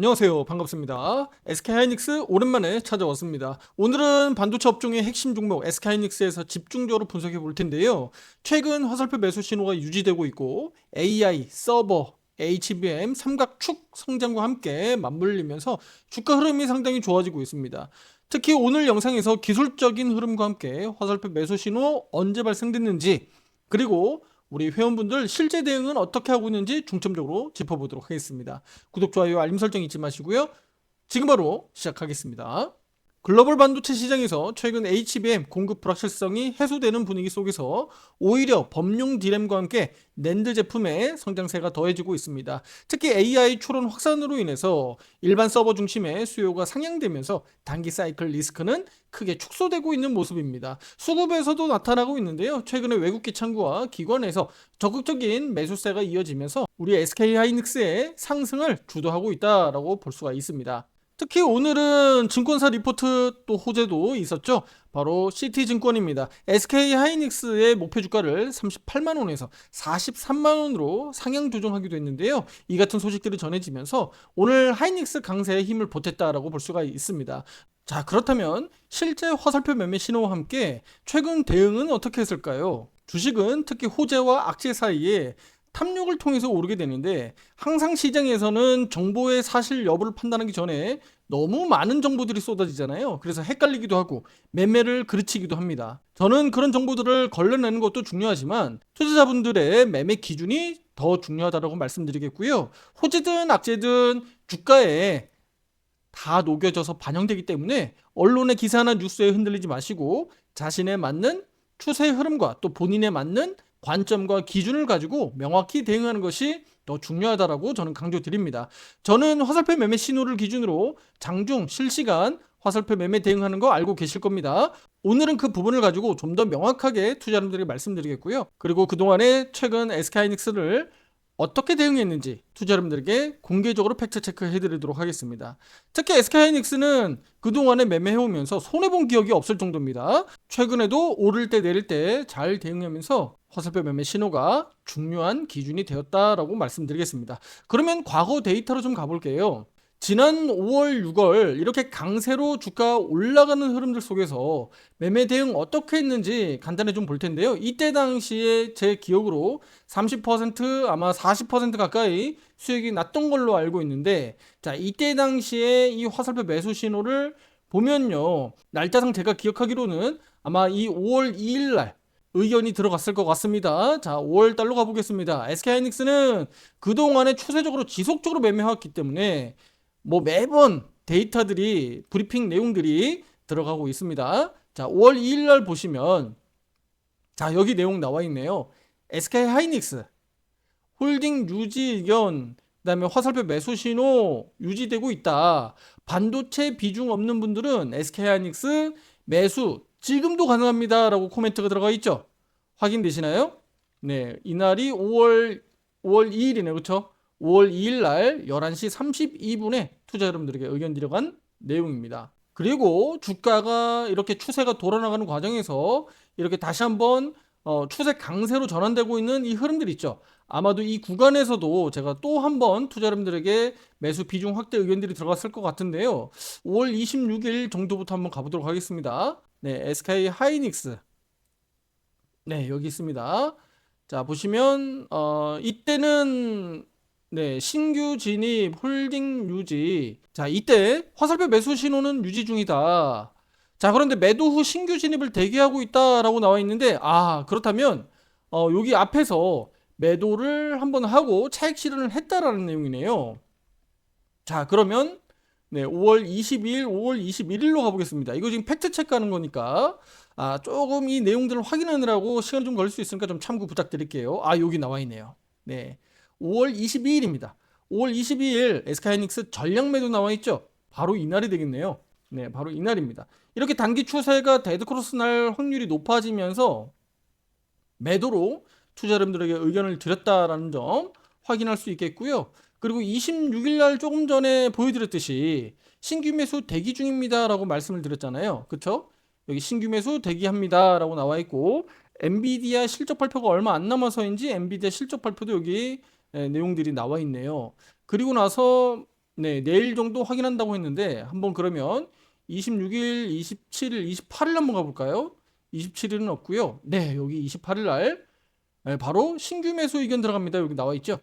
안녕하세요. 반갑습니다. SK하이닉스 오랜만에 찾아왔습니다. 오늘은 반도체 업종의 핵심 종목 SK하이닉스에서 집중적으로 분석해 볼 텐데요. 최근 화살표 매수 신호가 유지되고 있고 AI, 서버, HBM, 삼각축 성장과 함께 맞물리면서 주가 흐름이 상당히 좋아지고 있습니다. 특히 오늘 영상에서 기술적인 흐름과 함께 화살표 매수 신호 언제 발생됐는지, 그리고 우리 회원분들 실제 대응은 어떻게 하고 있는지 중점적으로 짚어보도록 하겠습니다. 구독, 좋아요, 알림 설정 잊지 마시고요. 지금 바로 시작하겠습니다. 글로벌 반도체 시장에서 최근 HBM 공급 불확실성이 해소되는 분위기 속에서 오히려 범용 D램과 함께 낸드 제품의 성장세가 더해지고 있습니다. 특히 AI 추론 확산으로 인해서 일반 서버 중심의 수요가 상향되면서 단기 사이클 리스크는 크게 축소되고 있는 모습입니다. 수급에서도 나타나고 있는데요. 최근에 외국계 창구와 기관에서 적극적인 매수세가 이어지면서 우리 SK하이닉스의 상승을 주도하고 있다라고 볼 수가 있습니다. 특히 오늘은 증권사 리포트 또 호재도 있었죠. 바로 CT증권입니다. SK하이닉스의 목표 주가를 38만 원에서 43만 원으로 상향 조정하기도 했는데요. 이 같은 소식들이 전해지면서 오늘 하이닉스 강세의 힘을 보탰다라고 볼 수가 있습니다. 자, 그렇다면 실제 화살표 매매 신호와 함께 최근 대응은 어떻게 했을까요? 주식은 특히 호재와 악재 사이에 탐욕을 통해서 오르게 되는데, 항상 시장에서는 정보의 사실 여부를 판단하기 전에 너무 많은 정보들이 쏟아지잖아요. 그래서 헷갈리기도 하고 매매를 그르치기도 합니다. 저는 그런 정보들을 걸러내는 것도 중요하지만 투자자분들의 매매 기준이 더 중요하다고 말씀드리겠고요. 호재든 악재든 주가에 다 녹여져서 반영되기 때문에 언론의 기사나 뉴스에 흔들리지 마시고 자신에 맞는 추세 흐름과 또 본인에 맞는 관점과 기준을 가지고 명확히 대응하는 것이 더 중요하다라고 저는 강조드립니다. 저는 화살표 매매 신호를 기준으로 장중 실시간 화살표 매매 대응하는 거 알고 계실 겁니다. 오늘은 그 부분을 가지고 좀 더 명확하게 투자자분들에게 말씀드리겠고요. 그리고 그동안에 최근 SK하이닉스를 어떻게 대응했는지 투자 여러분들에게 공개적으로 팩트 체크해 드리도록 하겠습니다. 특히 SK하이닉스는 그동안에 매매해오면서 손해본 기억이 없을 정도입니다. 최근에도 오를 때 내릴 때 잘 대응하면서 화살표 매매 신호가 중요한 기준이 되었다라고 말씀드리겠습니다. 그러면 과거 데이터로 좀 가볼게요. 지난 5월, 6월 이렇게 강세로 주가 올라가는 흐름들 속에서 매매 대응 어떻게 했는지 간단히 좀 볼 텐데요. 이때 당시에 제 기억으로 30% 아마 40% 가까이 수익이 났던 걸로 알고 있는데, 자, 이때 당시에 이 화살표 매수 신호를 보면요. 날짜상 제가 기억하기로는 아마 이 5월 2일 날 의견이 들어갔을 것 같습니다. 자, 5월 달로 가보겠습니다. SK하이닉스는 그동안에 추세적으로 지속적으로 매매해왔기 때문에 뭐 매번 데이터들이 브리핑 내용들이 들어가고 있습니다. 자, 5월 2일 날 보시면 자, 여기 내용 나와 있네요. SK하이닉스 홀딩 유지 의견, 그다음에 화살표 매수 신호 유지되고 있다. 반도체 비중 없는 분들은 SK하이닉스 매수 지금도 가능합니다라고 코멘트가 들어가 있죠. 확인되시나요? 네, 이날이 5월 2일이네요. 그렇죠? 5월 2일 날 11시 32분에 투자 여러분들에게 의견 드려간 내용입니다. 그리고 주가가 이렇게 추세가 돌아나가는 과정에서 이렇게 다시 한번 추세 강세로 전환되고 있는 이 흐름들 있죠. 아마도 이 구간에서도 제가 또 한번 투자 여러분들에게 매수 비중 확대 의견들이 들어갔을 것 같은데요. 5월 26일 정도부터 한번 가보도록 하겠습니다. 네, SK 하이닉스. 네, 여기 있습니다. 자, 보시면 이때는 네, 신규 진입 홀딩 유지. 자, 이때 화살표 매수 신호는 유지 중이다. 자, 그런데 매도 후 신규 진입을 대기하고 있다라고 나와 있는데, 아, 그렇다면 여기 앞에서 매도를 한번 하고 차익 실현을 했다라는 내용이네요. 자, 그러면 네, 5월 22일, 5월 21일로 가보겠습니다. 이거 지금 팩트 체크하는 거니까 조금 이 내용들을 확인하느라고 시간 좀 걸릴 수 있으니까 좀 참고 부탁드릴게요. 아, 여기 나와 있네요. 네, 5월 22일입니다. 5월 22일 SK하이닉스 전량 매도 나와 있죠. 바로 이날이 되겠네요. 네, 바로 이날입니다. 이렇게 단기 추세가 데드크로스 날 확률이 높아지면서 매도로 투자 여러분들에게 의견을 드렸다라는 점 확인할 수 있겠고요. 그리고 26일 날 조금 전에 보여드렸듯이 신규 매수 대기 중입니다라고 말씀을 드렸잖아요. 그쵸? 여기 신규 매수 대기합니다라고 나와 있고, 엔비디아 실적 발표가 얼마 안 남아서인지 엔비디아 실적 발표도 여기 내용들이 나와 있네요. 그리고 나서 네, 내일 정도 확인한다고 했는데 한번 그러면 26일, 27일, 28일 한번 가볼까요? 27일은 없고요. 네, 여기 28일 날 바로 신규 매수 의견 들어갑니다. 여기 나와 있죠?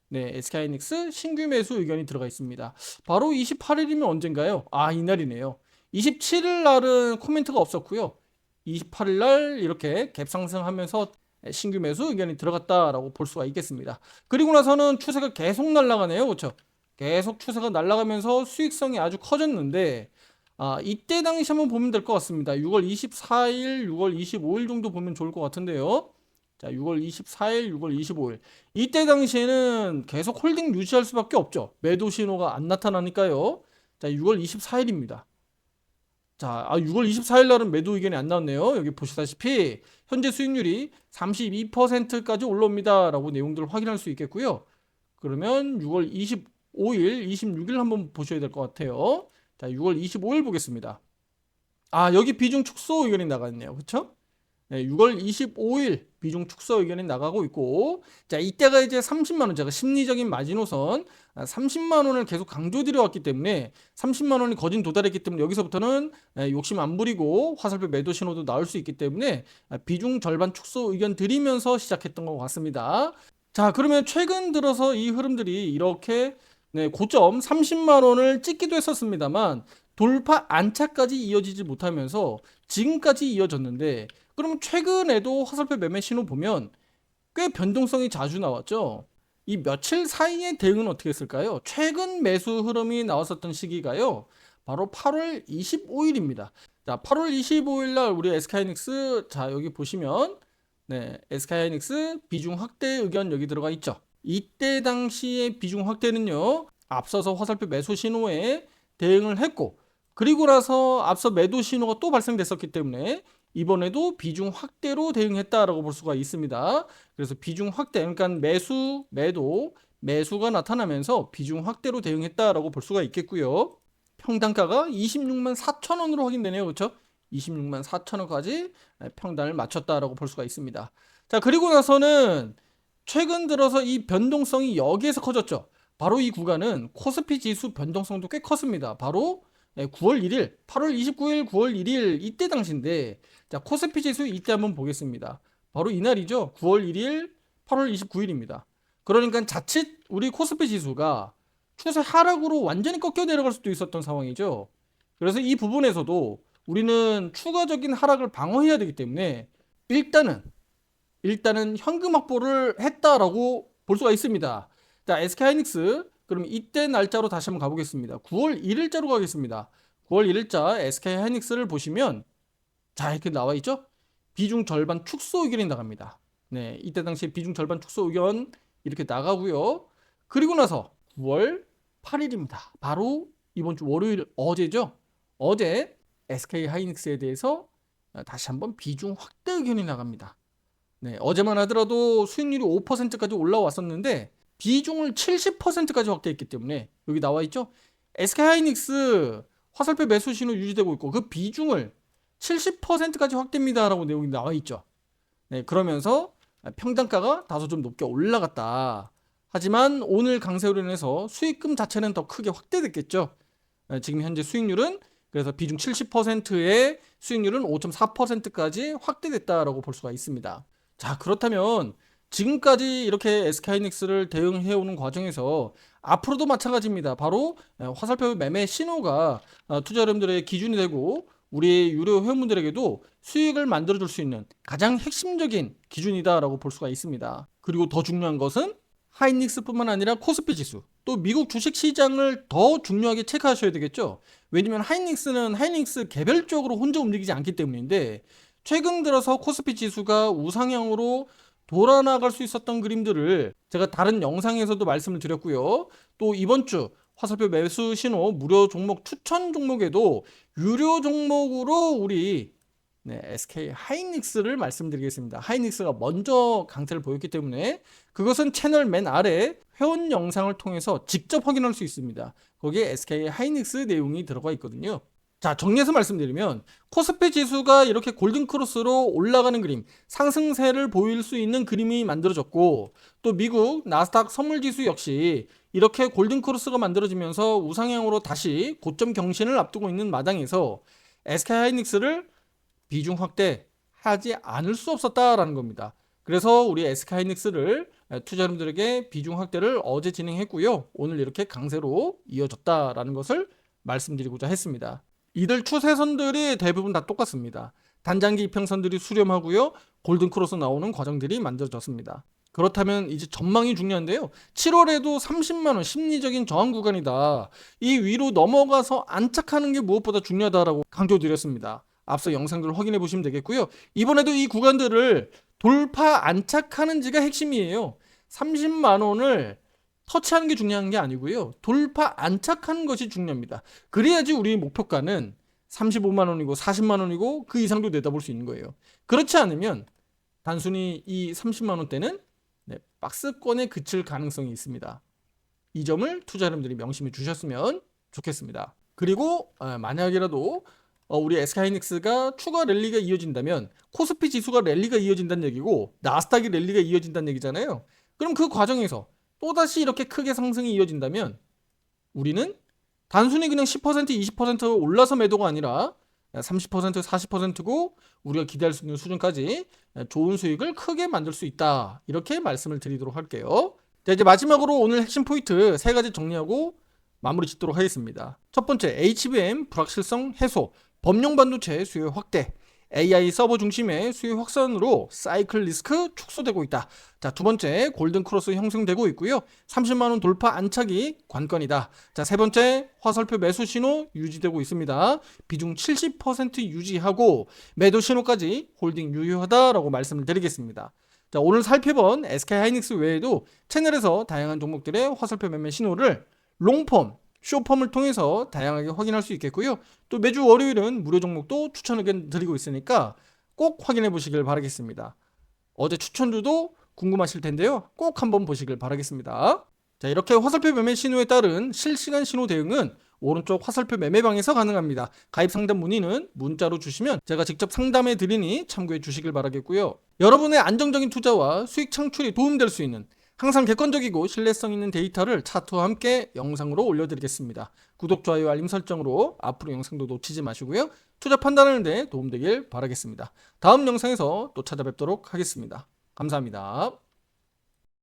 네, SK하이닉스 신규 매수 의견이 들어가 있습니다. 바로 28일이면 언젠가요? 아, 이날이네요. 27일 날은 코멘트가 없었고요. 28일 날 이렇게 갭 상승하면서 신규 매수 의견이 들어갔다라고 볼 수가 있겠습니다. 그리고 나서는 추세가 계속 날아가네요. 그렇죠? 계속 추세가 날아가면서 수익성이 아주 커졌는데 이때 당시 한번 보면 될 것 같습니다. 6월 24일, 6월 25일 정도 보면 좋을 것 같은데요. 자, 6월 24일, 6월 25일. 이때 당시에는 계속 홀딩 유지할 수밖에 없죠. 매도 신호가 안 나타나니까요. 자, 6월 24일입니다. 자, 6월 24일 날은 매도 의견이 안 나왔네요. 여기 보시다시피 현재 수익률이 32%까지 올라옵니다. 라고 내용들을 확인할 수 있겠고요. 그러면 6월 25일, 26일 한번 보셔야 될 것 같아요. 자, 6월 25일 보겠습니다. 여기 비중 축소 의견이 나갔네요. 그쵸? 네, 6월 25일 비중 축소 의견이 나가고 있고, 자, 이때가 이제 30만원, 제가 심리적인 마지노선 30만원을 계속 강조드려 왔기 때문에 30만원이 거진 도달했기 때문에 여기서부터는 욕심 안 부리고 화살표 매도 신호도 나올 수 있기 때문에 비중 절반 축소 의견 드리면서 시작했던 것 같습니다. 자, 그러면 최근 들어서 이 흐름들이 이렇게 고점 30만원을 찍기도 했었습니다만 돌파 안착까지 이어지지 못하면서 지금까지 이어졌는데, 그러면 최근에도 화살표 매매 신호 보면 꽤 변동성이 자주 나왔죠. 이 며칠 사이의 대응은 어떻게 했을까요? 최근 매수 흐름이 나왔었던 시기가요, 바로 8월 25일입니다. 자, 8월 25일 날 우리 SK하이닉스, 자, 여기 보시면 SK하이닉스 비중 확대 의견 여기 들어가 있죠. 이때 당시의 비중 확대는요, 앞서서 화살표 매수 신호에 대응을 했고, 그리고 나서 앞서 매도 신호가 또 발생됐었기 때문에 이번에도 비중 확대로 대응했다라고 볼 수가 있습니다. 그래서 비중 확대, 그러니까 매수, 매도, 매수가 나타나면서 비중 확대로 대응했다라고 볼 수가 있겠고요. 평단가가 26만 4천 원으로 확인되네요. 그렇죠? 26만 4천 원까지 평단을 맞췄다라고 볼 수가 있습니다. 자, 그리고 나서는 최근 들어서 이 변동성이 여기에서 커졌죠. 바로 이 구간은 코스피 지수 변동성도 꽤 컸습니다. 바로 9월 1일, 8월 29일, 9월 1일 이때 당시인데, 자, 코스피 지수 이때 한번 보겠습니다. 바로 이날이죠. 9월 1일, 8월 29일입니다. 그러니까 자칫 우리 코스피 지수가 추세 하락으로 완전히 꺾여 내려갈 수도 있었던 상황이죠. 그래서 이 부분에서도 우리는 추가적인 하락을 방어해야 되기 때문에 일단은 현금 확보를 했다라고 볼 수가 있습니다. 자, SK하이닉스, 그럼 이때 날짜로 다시 한번 가보겠습니다. 9월 1일자로 가겠습니다. 9월 1일자 SK하이닉스를 보시면, 자, 이렇게 나와 있죠? 비중 절반 축소 의견이 나갑니다. 네, 이때 당시 비중 절반 축소 의견 이렇게 나가고요. 그리고 나서 9월 8일입니다. 바로 이번 주 월요일, 어제죠? 어제 SK하이닉스에 대해서 다시 한번 비중 확대 의견이 나갑니다. 네, 어제만 하더라도 수익률이 5%까지 올라왔었는데 비중을 70%까지 확대했기 때문에 여기 나와 있죠? SK하이닉스 화살표 매수 신호 유지되고 있고 그 비중을 70%까지 확대입니다라고 내용이 나와 있죠. 네, 그러면서 평단가가 다소 좀 높게 올라갔다. 하지만 오늘 강세로 인해서 수익금 자체는 더 크게 확대됐겠죠. 지금 현재 수익률은, 그래서 비중 70%의 수익률은 5.4%까지 확대됐다라고 볼 수가 있습니다. 자, 그렇다면 지금까지 이렇게 SK하이닉스를 대응해오는 과정에서 앞으로도 마찬가지입니다. 바로 화살표 매매 신호가 투자 여러분들의 기준이 되고 우리 유료 회원분들에게도 수익을 만들어줄 수 있는 가장 핵심적인 기준이다라고 볼 수가 있습니다. 그리고 더 중요한 것은 하이닉스뿐만 아니라 코스피 지수, 또 미국 주식시장을 더 중요하게 체크하셔야 되겠죠. 왜냐면 하이닉스는 하이닉스 개별적으로 혼자 움직이지 않기 때문인데, 최근 들어서 코스피 지수가 우상향으로 돌아나갈 수 있었던 그림들을 제가 다른 영상에서도 말씀을 드렸고요. 또 이번 주 화살표 매수 신호 무료 종목 추천 종목에도 유료 종목으로 우리 SK 하이닉스를 말씀드리겠습니다. 하이닉스가 먼저 강세를 보였기 때문에 그것은 채널 맨 아래 회원 영상을 통해서 직접 확인할 수 있습니다. 거기에 SK 하이닉스 내용이 들어가 있거든요. 자, 정리해서 말씀드리면 코스피 지수가 이렇게 골든 크로스로 올라가는 그림, 상승세를 보일 수 있는 그림이 만들어졌고, 또 미국 나스닥 선물 지수 역시 이렇게 골든 크로스가 만들어지면서 우상향으로 다시 고점 경신을 앞두고 있는 마당에서 SK하이닉스를 비중 확대하지 않을 수 없었다라는 겁니다. 그래서 우리 SK하이닉스를 투자자분들에게 비중 확대를 어제 진행했고요. 오늘 이렇게 강세로 이어졌다라는 것을 말씀드리고자 했습니다. 이들 추세선들이 대부분 다 똑같습니다. 단장기 이평선들이 수렴하고요. 골든크로스 나오는 과정들이 만들어졌습니다. 그렇다면 이제 전망이 중요한데요. 7월에도 30만원 심리적인 저항 구간이다. 이 위로 넘어가서 안착하는 게 무엇보다 중요하다라고 강조드렸습니다. 앞서 영상들을 확인해 보시면 되겠고요. 이번에도 이 구간들을 돌파 안착하는지가 핵심이에요. 30만원을 터치하는 게 중요한 게 아니고요. 돌파 안착하는 것이 중요합니다. 그래야지 우리 목표가는 35만 원이고 40만 원이고 그 이상도 내다볼 수 있는 거예요. 그렇지 않으면 단순히 이 30만 원대는 박스권에 그칠 가능성이 있습니다. 이 점을 투자자분들이 명심해 주셨으면 좋겠습니다. 그리고 만약이라도 우리 SK하이닉스가 추가 랠리가 이어진다면 코스피 지수가 랠리가 이어진다는 얘기고 나스닥이 랠리가 이어진다는 얘기잖아요. 그럼 그 과정에서 또다시 이렇게 크게 상승이 이어진다면 우리는 단순히 그냥 10% 20% 올라서 매도가 아니라 30% 40%고 우리가 기대할 수 있는 수준까지 좋은 수익을 크게 만들 수 있다. 이렇게 말씀을 드리도록 할게요. 자, 이제 마지막으로 오늘 핵심 포인트 3가지 정리하고 마무리 짓도록 하겠습니다. 첫 번째, HBM 불확실성 해소, 범용 반도체 수요 확대, AI 서버 중심의 수요 확산으로 사이클 리스크 축소되고 있다. 자, 두 번째, 골든 크로스 형성되고 있고요. 30만 원 돌파 안착이 관건이다. 자, 세 번째, 화살표 매수 신호 유지되고 있습니다. 비중 70% 유지하고 매도 신호까지 홀딩 유효하다라고 말씀을 드리겠습니다. 자, 오늘 살펴본 SK하이닉스 외에도 채널에서 다양한 종목들의 화살표 매매 신호를 롱펌, 쇼펌을 통해서 다양하게 확인할 수 있겠고요. 또 매주 월요일은 무료 종목도 추천 의견 드리고 있으니까 꼭 확인해 보시길 바라겠습니다. 어제 추천주도 궁금하실 텐데요. 꼭 한번 보시길 바라겠습니다. 자, 이렇게 화살표 매매 신호에 따른 실시간 신호 대응은 오른쪽 화살표 매매방에서 가능합니다. 가입 상담 문의는 문자로 주시면 제가 직접 상담해 드리니 참고해 주시길 바라겠고요. 여러분의 안정적인 투자와 수익 창출이 도움될 수 있는 항상 객관적이고 신뢰성 있는 데이터를 차트와 함께 영상으로 올려드리겠습니다. 구독, 좋아요, 알림 설정으로 앞으로 영상도 놓치지 마시고요. 투자 판단하는 데 도움되길 바라겠습니다. 다음 영상에서 또 찾아뵙도록 하겠습니다. 감사합니다.